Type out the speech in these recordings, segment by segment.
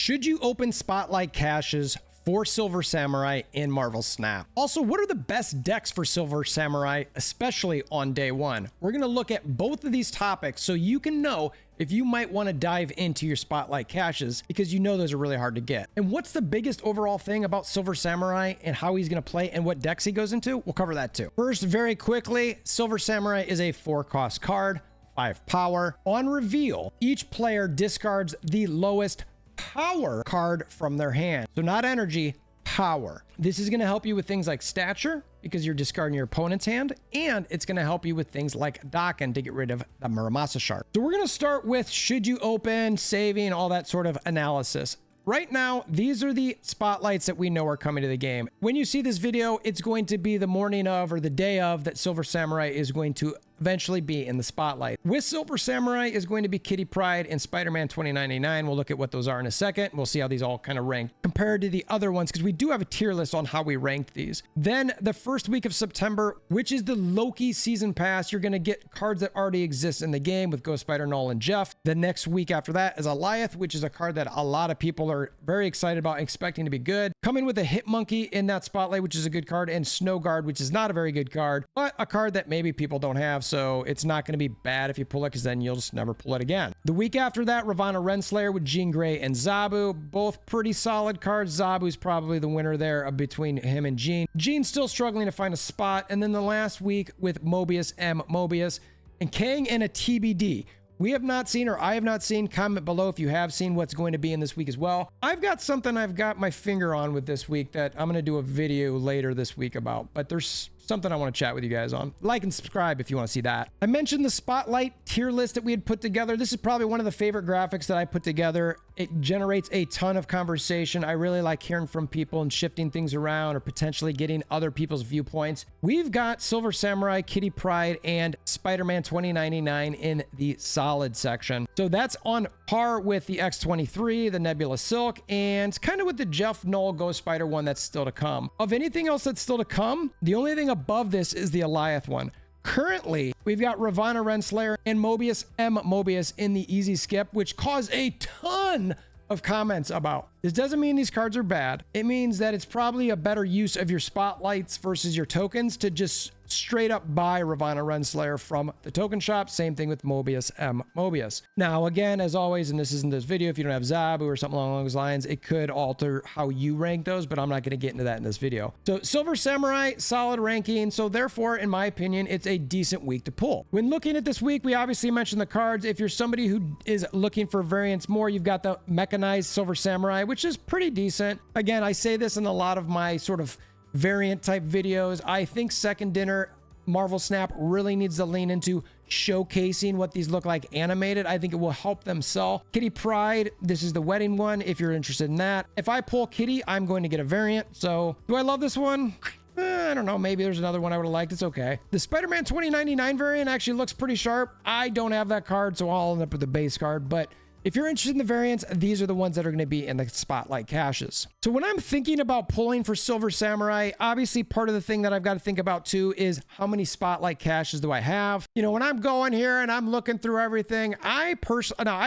Should you open spotlight caches for Silver Samurai in Marvel Snap? Also, what are the best decks for Silver Samurai, especially on day one? We're going to look at both of these topics so you can know if you might want to dive into your spotlight caches, because you know those are really hard to get. And what's the biggest overall thing about Silver Samurai and how he's going to play and what decks he goes into? We'll cover that too. First, very quickly, Silver Samurai is a 4-cost card, 5 power. On reveal, each player discards the lowest power card from their hand. So not energy, power. This is going to help you with things like stature because you're discarding your opponent's hand, and it's going to help you with things like Daken to get rid of the Muramasa Shark. So we're going to start with should you open, saving, all that sort of analysis. Right now, these are the spotlights that we know are coming to the game. When you see this video, it's going to be the morning of or the day of that Silver Samurai is going to eventually be in the spotlight. With Silver Samurai is going to be Kitty Pryde and Spider-Man 2099. We'll look at what those are in a second. We'll see how these all kind of rank compared to the other ones, because we do have a tier list on how we ranked these. Then the first week of September, which is the Loki season pass, you're going to get cards that already exist in the game with Ghost Spider, Null, and Jeff. The next week after that is Alioth, which is a card that a lot of people are very excited about, expecting to be good. Coming with a Hit Monkey in that spotlight, which is a good card, and Snow Guard, which is not a very good card, but a card that maybe people don't have. So it's not going to be bad if you pull it, because then you'll just never pull it again. The week after that, Ravonna Renslayer with Jean Grey and Zabuuuuu, both pretty solid cards. Zabuu's probably the winner there between him and Jean. Jean's still struggling to find a spot. And then the last week with Mobius M. Mobius and Kang and a TBD. We have not seen, or I have not seen. Comment below if you have seen what's going to be in this week as well. I've got something I've got my finger on with this week that I'm going to do a video later this week about, but there's something I want to chat with you guys on. Like and subscribe if you want to see that. I mentioned the spotlight tier list that we had put together. This is probably one of the favorite graphics that I put together. It generates a ton of conversation. I really like hearing from people and shifting things around or potentially getting other people's viewpoints. We've got Silver Samurai, Kitty Pryde, and Spider-Man 2099 in the solid section. So that's on par with the X-23, the Nebula Silk, and kind of with the Jeff Null Ghost Spider one that's still to come. Of anything else that's still to come, the only thing above this is the Alioth one. Currently, we've got Ravonna Renslayer and Mobius M. Mobius in the easy skip, which caused a ton of comments about. This doesn't mean these cards are bad. It means that it's probably a better use of your spotlights versus your tokens to just straight up buy Ravonna Renslayer from the token shop. Same thing with Mobius M. Mobius. Now, again, as always, and this isn't this video, if you don't have Zabuuuu or something along those lines, it could alter how you rank those, but I'm not going to get into that in this video. So Silver Samurai, solid ranking. So therefore, in my opinion, it's a decent week to pull. When looking at this week, we obviously mentioned the cards. If you're somebody who is looking for variants more, you've got the mechanized Silver Samurai, which is pretty decent. Again, I say this in a lot of my sort of variant type videos. I think Second Dinner Marvel Snap really needs to lean into showcasing what these look like animated. I think it will help them sell. Kitty Pryde, this is the wedding one if you're interested in that. If I pull Kitty, I'm going to get a variant. So do I love this one? I don't know. Maybe there's another one I would have liked. It's okay. The Spider-Man 2099 variant actually looks pretty sharp. I don't have that card, so I'll end up with the base card, but if you're interested in the variants, these are the ones that are going to be in the spotlight caches. So when I'm thinking about pulling for Silver Samurai, obviously part of the thing that I've got to think about too is how many spotlight caches do I have? You know, when I'm going here and I'm looking through everything, I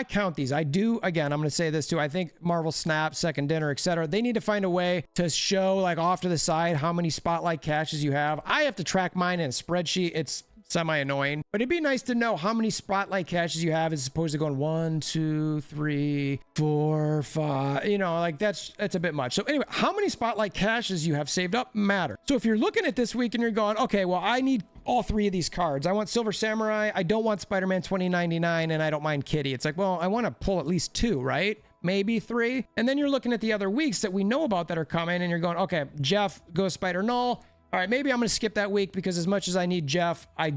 count these. I do. Again, I'm going to say this too. I think Marvel Snap, Second Dinner, etc. They need to find a way to show like off to the side how many spotlight caches you have. I have to track mine in a spreadsheet. It's semi-annoying, but it'd be nice to know how many spotlight caches you have as opposed to going 1, 2, 3, 4, 5, you know, like that's a bit much. So anyway, how many spotlight caches you have saved up matter. So if you're looking at this week and you're going, okay, well, I need all 3 of these cards. I want Silver Samurai, I don't want Spider-Man 2099, and I don't mind Kitty. It's like, well, I want to pull at least 2, right? Maybe 3. And then you're looking at the other weeks that we know about that are coming and you're going, okay, Jeff, Ghost Spider, Null. All right, maybe I'm going to skip that week because as much as I need Jeff, I'm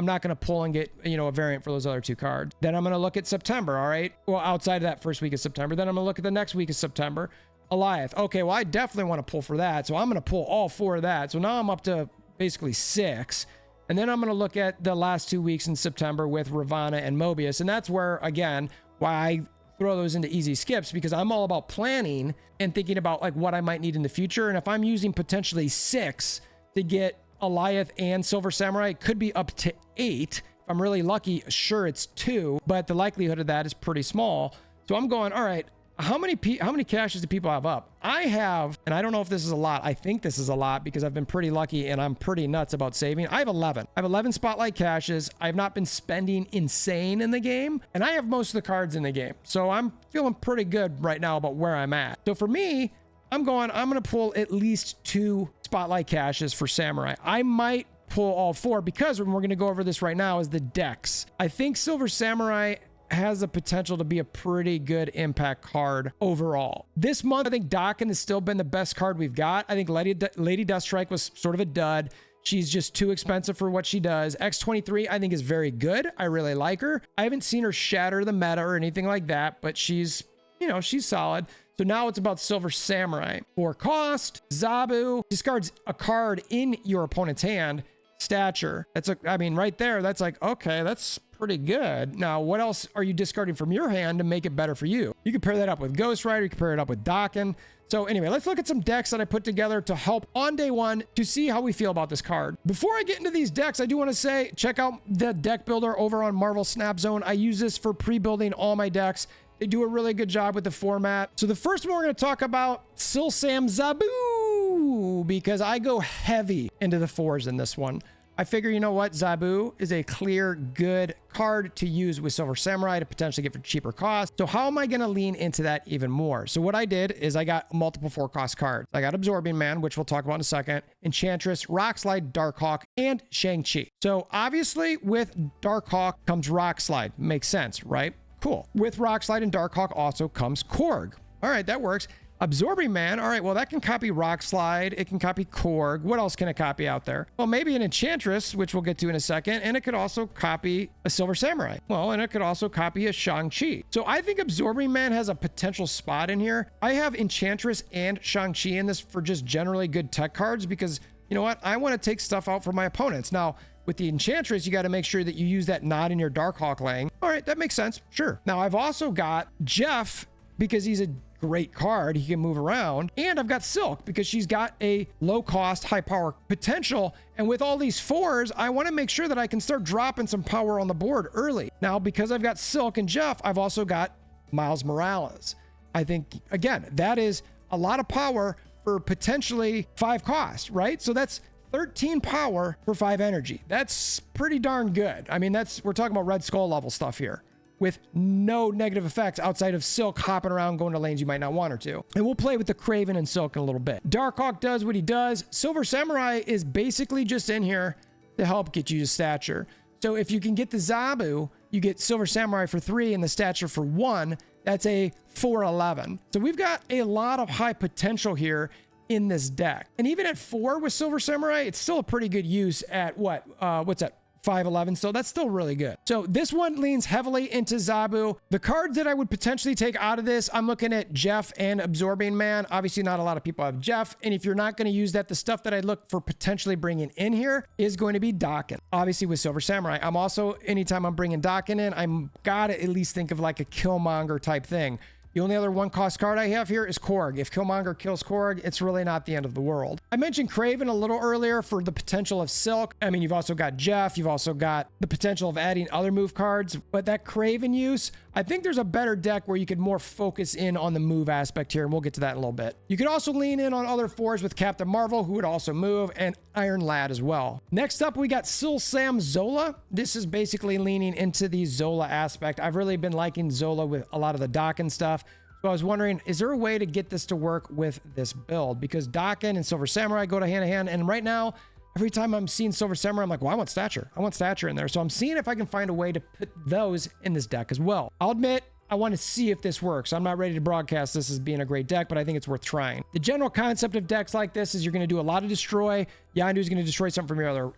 not going to pull and get, you know, a variant for those other 2 cards. Then I'm going to look at September, all right? Well, outside of that first week of September, then I'm going to look at the next week of September. Alioth. Okay, well, I definitely want to pull for that. So I'm going to pull all 4 of that. So now I'm up to basically 6. And then I'm going to look at the last 2 weeks in September with Ravonna and Mobius. And that's where, again, why I throw those into easy skips, because I'm all about planning and thinking about like what I might need in the future. And if I'm using potentially 6 to get Alioth and Silver Samurai, it could be up to 8. If I'm really lucky, sure, it's 2, but the likelihood of that is pretty small. So I'm going, all right, how many caches do people have up? I have, and I don't know if this is a lot. I think this is a lot because I've been pretty lucky and I'm pretty nuts about saving. I have 11. I have 11 spotlight caches. I've not been spending insane in the game, and I have most of the cards in the game. So I'm feeling pretty good right now about where I'm at. So for me, I'm going to pull at least 2 spotlight caches for Samurai. I might pull all 4 because we're going to go over this right now is the decks. I think Silver Samurai has the potential to be a pretty good impact card overall. This month, I think Dakin has still been the best card we've got. I think Lady Deathstrike was sort of a dud. She's just too expensive for what she does. X23, I think, is very good. I really like her. I haven't seen her shatter the meta or anything like that, but she's, you know, she's solid. So now it's about Silver Samurai. For cost, Zabuuuuu discards a card in your opponent's hand. Stature. I mean, right there, that's like, okay, that's pretty good. Now, what else are you discarding from your hand to make it better for you? You can pair that up with Ghost Rider, you can pair it up with Dakin. So anyway, let's look at some decks that I put together to help on day one to see how we feel about this card. Before I get into these decks, I do want to say, check out the deck builder over on Marvel Snap Zone. I use this for pre-building all my decks. They do a really good job with the format. So the first one we're going to talk about, SilSam Zabuuuuu, because I go heavy into the 4s in this one. I figure, you know what, Zabuuuuu is a clear, good card to use with Silver Samurai to potentially get for cheaper cost. So how am I going to lean into that even more? So what I did is I got multiple 4-cost cards. I got Absorbing Man, which we'll talk about in a second, Enchantress, Rockslide, Darkhawk, and Shang-Chi. So obviously with Darkhawk comes Rockslide. Makes sense, right? Cool. With Rockslide and Darkhawk also comes Korg. All right, that works. Absorbing Man, all right, well, that can copy Rockslide. It can copy Korg. What else can it copy out there? Well, maybe an Enchantress, which we'll get to in a second, and it could also copy a Silver Samurai. Well, and it could also copy a Shang-Chi. So I think Absorbing Man has a potential spot in here. I have Enchantress and Shang-Chi in this for just generally good tech cards because, you know what? I want to take stuff out for my opponents. Now, with the Enchantress, you got to make sure that you use that Nod in your Darkhawk lane. All right, that makes sense. Sure. Now, I've also got Jeff because he's a great card. He can move around. And I've got Silk because she's got a low cost, high power potential. And with all these 4s, I want to make sure that I can start dropping some power on the board early. Now, because I've got Silk and Jeff, I've also got Miles Morales. I think, again, that is a lot of power for potentially 5 cost, right? So that's 13 power for 5 energy. That's pretty darn good. I mean, we're talking about Red Skull level stuff here, with no negative effects outside of Silk hopping around going to lanes you might not want her to. And we'll play with the Kraven and Silk in a little bit. Darkhawk does what he does. Silver Samurai is basically just in here to help get you to stature. So if you can get the Zabuuuuu, you get Silver Samurai for 3 and the stature for 1. That's a 411. So we've got a lot of high potential here in this deck. And even at 4 with Silver Samurai, it's still a pretty good use at what's that? 511, so that's still really good. So this one leans heavily into Zabuuuuu. The cards that I would potentially take out of this, I'm looking at Jeff and Absorbing Man. Obviously, not a lot of people have Jeff, and if you're not going to use that, the stuff that I look for potentially bringing in here is going to be Dakin. Obviously, with Silver Samurai, I'm also, anytime I'm bringing Dakin in, I'm gotta at least think of like a Killmonger type thing. The only other 1-cost card I have here is Korg. If Killmonger kills Korg, it's really not the end of the world. I mentioned Kraven a little earlier for the potential of Silk. I mean, you've also got Jeff. You've also got the potential of adding other move cards. But that Kraven use, I think there's a better deck where you could more focus in on the move aspect here, and we'll get to that in a little bit. You could also lean in on other 4s with Captain Marvel, who would also move, and Iron Lad as well. Next up, we got Sil Sam Zola. This is basically leaning into the Zola aspect. I've really been liking Zola with a lot of the Dakin stuff. So I was wondering, is there a way to get this to work with this build? Because Dakin and Silver Samurai go to hand in hand. And right now, every time I'm seeing Silver Samurai, I'm like, well, I want stature. I want stature in there. So I'm seeing if I can find a way to put those in this deck as well. I'll admit, I want to see if this works. I'm not ready to broadcast this as being a great deck, but I think it's worth trying. The general concept of decks like this is you're going to do a lot of destroy. Yandu is going to destroy something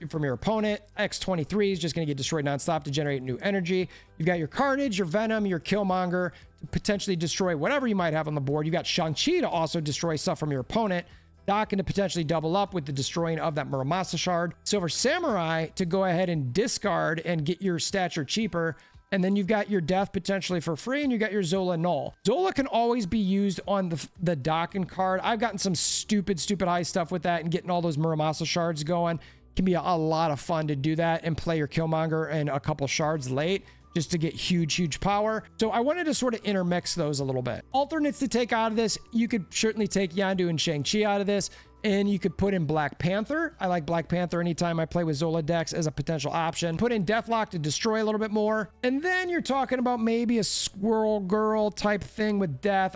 from your opponent. X23 is just going to get destroyed nonstop to generate new energy. You've got your Carnage, your Venom, your Killmonger to potentially destroy whatever you might have on the board. You got Shang-Chi to also destroy stuff from your opponent. Dakin to potentially double up with the destroying of that Muramasa shard. Silver Samurai to go ahead and discard and get your stature cheaper. And then you've got your death potentially for free, and you got your Zola null. Zola can always be used on the Dakin card. I've gotten some stupid high stuff with that, and getting all those Muramasa shards going can be a lot of fun to do that and play your Killmonger and a couple shards late just to get huge power. So I wanted to sort of intermix those a little bit. Alternates to take out of this, you could certainly take Yondu and Shang-Chi out of this, and you could put in Black Panther. I like Black Panther anytime I play with Zola decks as a potential option. Put in Deathlock to destroy a little bit more. And then you're talking about maybe a Squirrel Girl type thing with Death.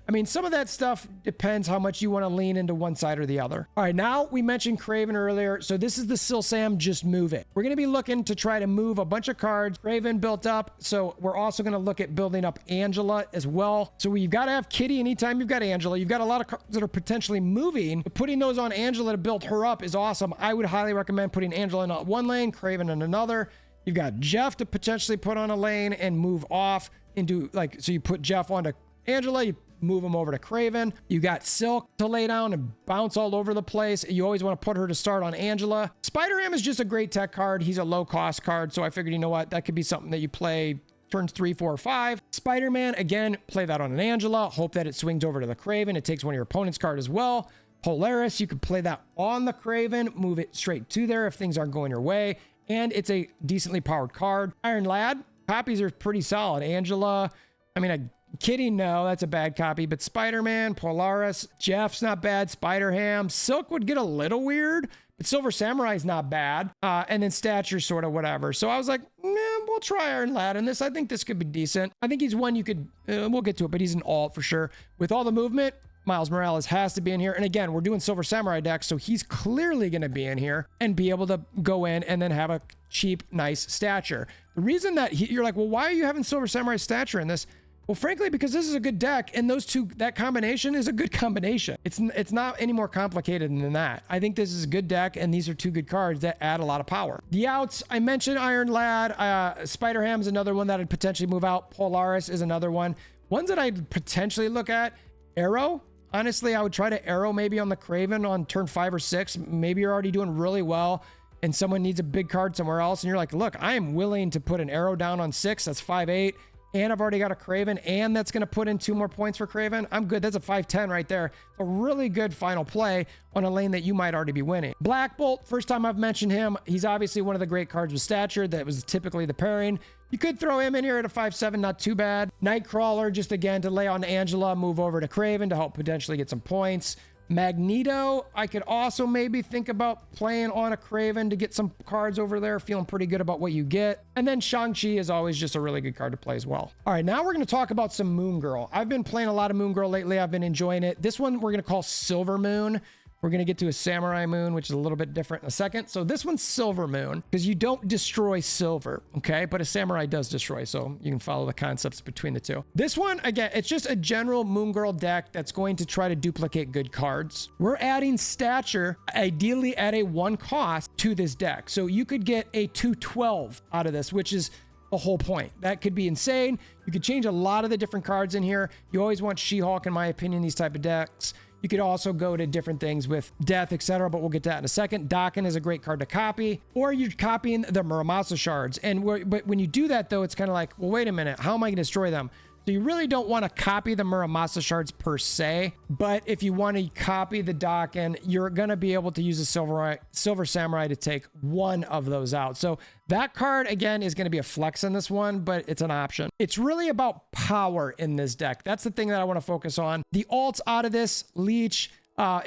I mean, some of that stuff depends how much you want to lean into one side or the other. All right, now we mentioned Kraven earlier. So this is the SilSam Just Move It. We're going to be looking to try to move a bunch of cards. Kraven built up. So we're also going to look at building up Angela as well. So you've got to have Kitty anytime you've got Angela. You've got a lot of cards that are potentially moving. But putting those on Angela to build her up is awesome. I would highly recommend putting Angela in one lane, Kraven in another. You've got Jeff to potentially put on a lane and move off into so you put Jeff onto Angela, you move him over to Kraven. You got Silk to lay down and bounce all over the place. You always want to put her to start on Angela. Spider-Ham is just a great tech card. He's a low cost card. So I figured, you know what? That could be something that you play turns 3, 4, 5. Spider-Man, again, play that on an Angela. Hope that it swings over to the Kraven. It takes one of your opponent's card as well. Polaris, you could play that on the Kraven, move it straight to there if things aren't going your way. And it's a decently powered card. Iron Lad, copies are pretty solid. Angela, I mean, Kitty, no, that's a bad copy, but Spider-Man, Polaris, Jeff's not bad, Spider-Ham, Silk would get a little weird, but Silver Samurai's not bad, and then Stature sort of whatever. So I was like, we'll try Iron Lad in this. I think this could be decent. I think he's one you could, we'll get to it, but he's an alt for sure. With all the movement, Miles Morales has to be in here. And again, we're doing Silver Samurai decks, so he's clearly going to be in here and be able to go in and then have a cheap, nice Stature. The reason that you're like, well, why are you having Silver Samurai Stature in this? Well, frankly, because this is a good deck, and those two, that combination is a good combination. It's not any more complicated than that. I think this is a good deck, and these are two good cards that add a lot of power. The outs, I mentioned Iron Lad. Spider-Ham is another one that I'd potentially move out. Polaris is another one. Ones that I'd potentially look at, Arrow. Honestly, I would try to Arrow maybe on the Kraven on turn 5 or 6. Maybe you're already doing really well, and someone needs a big card somewhere else, and you're like, look, I am willing to put an Arrow down on 6. That's 5/8. And I've already got a Kraven, and that's going to put in 2 more points for Kraven. I'm good. That's a 5/10 right there. A really good final play on a lane that you might already be winning. Black Bolt, first time I've mentioned him. He's obviously one of the great cards with Stature. That was typically the pairing. You could throw him in here at a 5/7, not too bad. Nightcrawler, just again to lay on Angela, move over to Kraven to help potentially get some points. Magneto, I could also maybe think about playing on a Kraven to get some cards over there, feeling pretty good about what you get. And then Shang-Chi is always just a really good card to play as well. All right, now we're going to talk about some Moongirl. I've been playing a lot of Moongirl lately. I've been enjoying it. This one we're going to call Silver Moon. We're going to get to a Samurai Moon, which is a little bit different in a second. So this one's Silver Moon because you don't destroy silver, okay? But a Samurai does destroy, so you can follow the concepts between the two. This one, again, it's just a general Moongirl deck that's going to try to duplicate good cards. We're adding Stature, ideally at a 1 cost to this deck. So you could get a 2/12 out of this, which is the whole point. That could be insane. You could change a lot of the different cards in here. You always want She-Hulk, in my opinion, these type of decks. You could also go to different things with Death, etc., but we'll get to that in a second. Dakin is a great card to copy, or you're copying the Muramasa shards. But when you do that, though, it's kind of like, well, wait a minute, how am I going to destroy them? So you really don't want to copy the Muramasa shards per se, but if you want to copy the Dakin, you're going to be able to use a Silver Samurai to take one of those out. So that card, again, is going to be a flex in this one, but it's an option. It's really about power in this deck. That's the thing that I want to focus on. The alts out of this, Leech,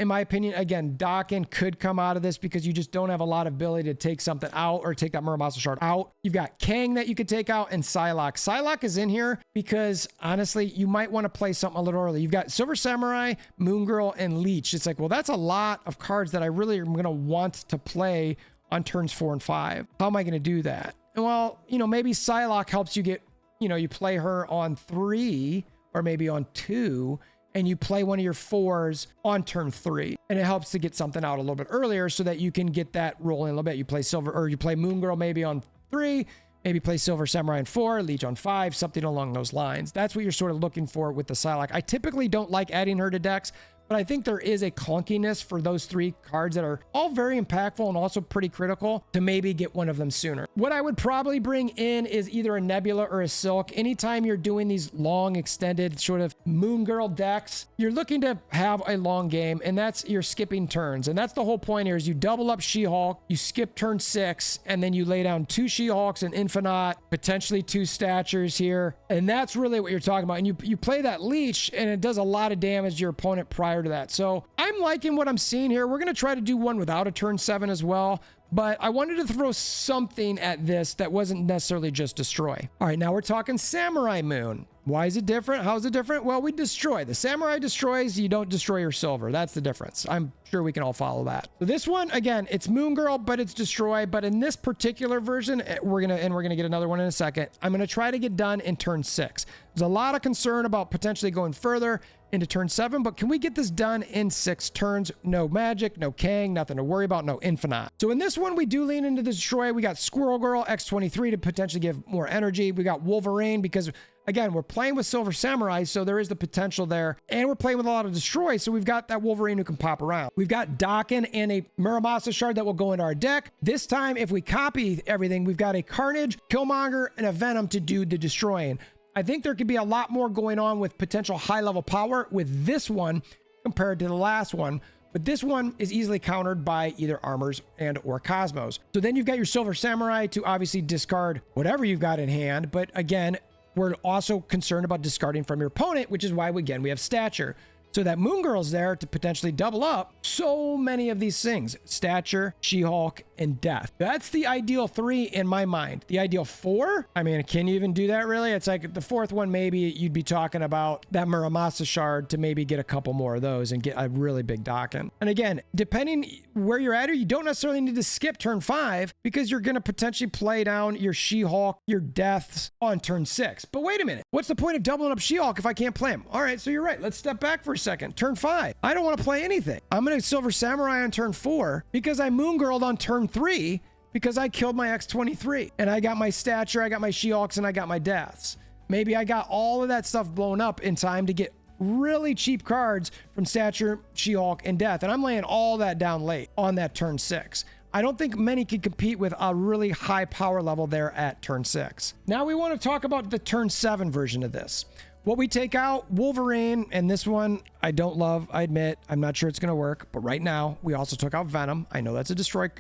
in my opinion, again, Dakin could come out of this because you just don't have a lot of ability to take something out or take that Muramasa shard out. You've got Kang that you could take out and Psylocke. Psylocke is in here because, honestly, you might want to play something a little early. You've got Silver Samurai, Moongirl, and Leech. It's like, well, that's a lot of cards that I really am going to want to play on turns 4 and 5. How am I going to do that? Well, maybe Psylocke helps you get, you play her on 3 or maybe on 2, and you play one of your 4s on turn 3. And it helps to get something out a little bit earlier so that you can get that rolling a little bit. You play you play Moongirl maybe on 3, maybe play Silver Samurai on 4, Leech on 5, something along those lines. That's what you're sort of looking for with the Psylocke. I typically don't like adding her to decks, but I think there is a clunkiness for those 3 cards that are all very impactful and also pretty critical to maybe get one of them sooner. What I would probably bring in is either a Nebula or a Silk. Anytime you're doing these long extended sort of Moongirl decks, you're looking to have a long game, and that's you're skipping turns. And that's the whole point here is you double up She-Hulk, you skip turn 6, and then you lay down 2 She-Hulks, an Infinite, potentially 2 Statures here. And that's really what you're talking about. And you play that leech, and it does a lot of damage to your opponent prior to that. So I'm liking what I'm seeing here. We're going to try to do one without a turn 7 as well. But I wanted to throw something at this that wasn't necessarily just destroy. All right, now we're talking Samurai Moon. Why is it different? How is it different? Well, we destroy. The Samurai destroys, you don't destroy your silver. That's the difference. I'm sure we can all follow that. So this one, again, it's Moongirl, but it's destroy. But in this particular version, we're gonna get another one in a second. I'm gonna try to get done in turn 6. There's a lot of concern about potentially going further into turn 7, but can we get this done in 6 turns? No magic, no Kang, nothing to worry about, no Infinite. So in this one, we do lean into the destroy. We got Squirrel Girl, X23 to potentially give more energy. We got Wolverine because, again, we're playing with Silver Samurai, so there is the potential there. And we're playing with a lot of destroy, so we've got that Wolverine who can pop around. We've got Daken and a Muramasa shard that will go into our deck. This time, if we copy everything, we've got a Carnage, Killmonger, and a Venom to do the destroying. I think there could be a lot more going on with potential high-level power with this one compared to the last one. But this one is easily countered by either armors and or Cosmos. So then you've got your Silver Samurai to obviously discard whatever you've got in hand. But again, we're also concerned about discarding from your opponent, which is why, again, we have Stature. So that Moongirl's there to potentially double up so many of these things. Stature, She-Hulk, and Death. That's the ideal 3 in my mind. The ideal 4? I mean, can you even do that really? It's like the 4th one, maybe you'd be talking about that Muramasa shard to maybe get a couple more of those and get a really big Daken. And again, depending where you're at, you don't necessarily need to skip turn 5 because you're going to potentially play down your She-Hulk, your Deaths on turn 6. But wait a minute. What's the point of doubling up She-Hulk if I can't play him? All right, so you're right. Let's step back for a second. Turn 5. I don't want to play anything. I'm going to Silver Samurai on turn 4 because I Moongirled on turn 3 because I killed my X23 and I got my Stature, I got my She-Hulks, and I got my Deaths. Maybe I got all of that stuff blown up in time to get really cheap cards from Stature, She-Hulk, and Death. And I'm laying all that down late on that turn 6. I don't think many can compete with a really high power level there at turn 6. Now we want to talk about the turn 7 version of this. What we take out, Wolverine, and this one I don't love, I admit. I'm not sure it's going to work, but right now we also took out Venom. I know that's a destroy.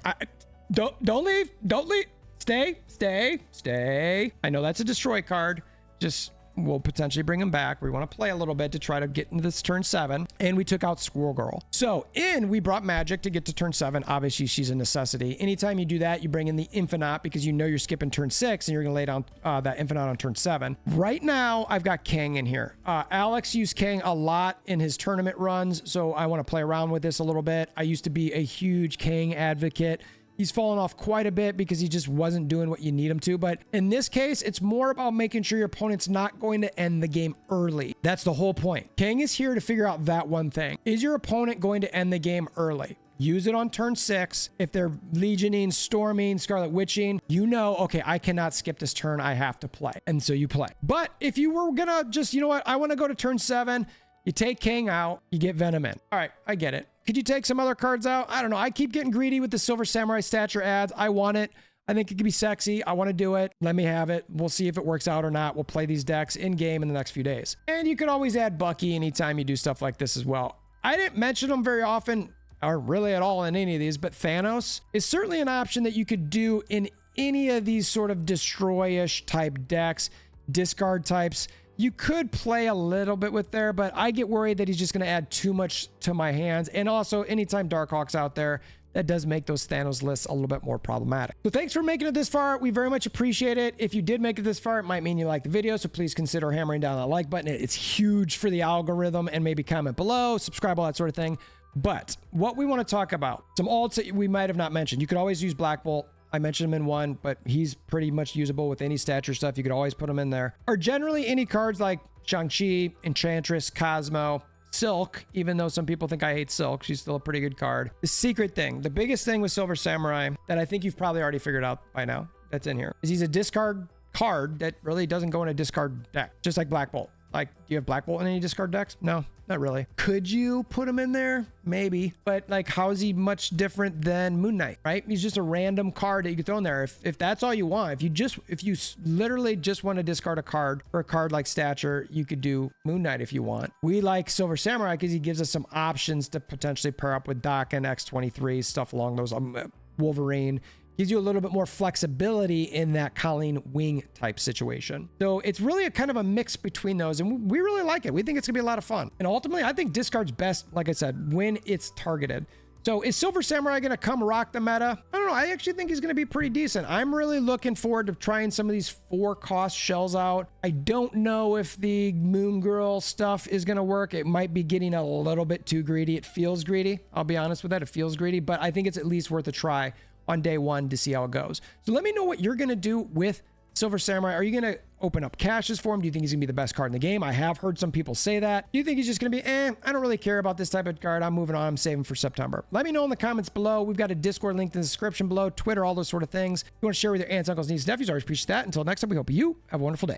Don't leave. Don't leave. Stay. I know that's a destroy card. Just we'll potentially bring him back. We want to play a little bit to try to get into this turn 7. And we took out Squirrel Girl. So we brought magic to get to turn 7. Obviously, she's a necessity. Anytime you do that, you bring in the Infinite because you know you're skipping turn 6 and you're going to lay down that Infinite on turn 7. Right now, I've got Kang in here. Alex used Kang a lot in his tournament runs, so I want to play around with this a little bit. I used to be a huge Kang advocate. He's fallen off quite a bit because he just wasn't doing what you need him to. But in this case, it's more about making sure your opponent's not going to end the game early. That's the whole point. Kang is here to figure out that one thing. Is your opponent going to end the game early? Use it on turn 6. If they're Legioning, Storming, Scarlet Witching, you know, okay, I cannot skip this turn. I have to play. And so you play. But if you were gonna just, you know what, I want to go to turn 7, you take Kang out, you get Venom in. All right, I get it. Could you take some other cards out? I don't know. I keep getting greedy with the Silver Samurai Stature ads. I want it. I think it could be sexy. I want to do it. Let me have it. We'll see if it works out or not. We'll play these decks in game in the next few days. And you can always add Bucky anytime you do stuff like this as well. I didn't mention them very often or really at all in any of these, but Thanos is certainly an option that you could do in any of these sort of destroy-ish type decks, discard types. You could play a little bit with there, but I get worried that he's just going to add too much to my hands. And also, anytime Darkhawk's out there, that does make those Thanos lists a little bit more problematic. So thanks for making it this far. We very much appreciate it. If you did make it this far, it might mean you like the video, so please consider hammering down that like button. It's huge for the algorithm, and maybe comment below, subscribe, all that sort of thing. But what we want to talk about, some alts that we might have not mentioned. You could always use Black Bolt. I mentioned him in one, but he's pretty much usable with any Stature stuff. You could always put him in there. Or generally any cards like Shang-Chi, Enchantress, Cosmo, Silk, even though some people think I hate Silk, she's still a pretty good card. The secret thing, the biggest thing with Silver Samurai that I think you've probably already figured out by now that's in here is he's a discard card that really doesn't go in a discard deck, just like Black Bolt. Like, do you have Black Bolt in any discard decks? No, not really. Could you put him in there? Maybe. But like, how is he much different than Moon Knight, right? He's just a random card that you could throw in there. If that's all you want, if you literally just want to discard a card for a card like Stature, you could do Moon Knight if you want. We like Silver Samurai because he gives us some options to potentially pair up with Doc and X-23, stuff along those, Wolverine. Gives you a little bit more flexibility in that Colleen Wing type situation. So it's really a kind of a mix between those, and we really like it. We think it's gonna be a lot of fun. And ultimately, I think discard's best, like I said, when it's targeted. So is Silver Samurai gonna come rock the meta? I don't know. I actually think he's gonna be pretty decent. I'm really looking forward to trying some of these 4-cost shells out. I don't know if the Moongirl stuff is gonna work. It might be getting a little bit too greedy. It feels greedy. I'll be honest with that. It feels greedy, but I think it's at least worth a try on day one to see how it goes. So let me know what you're going to do with Silver Samurai. Are you going to open up caches for him? Do you think he's going to be the best card in the game? I have heard some people say that. Do you think he's just going to be, I don't really care about this type of card. I'm moving on. I'm saving for September. Let me know in the comments below. We've got a Discord link in the description below, Twitter, all those sort of things. If you want to share with your aunts, uncles, nieces, nephews, I always appreciate that. Until next time, we hope you have a wonderful day.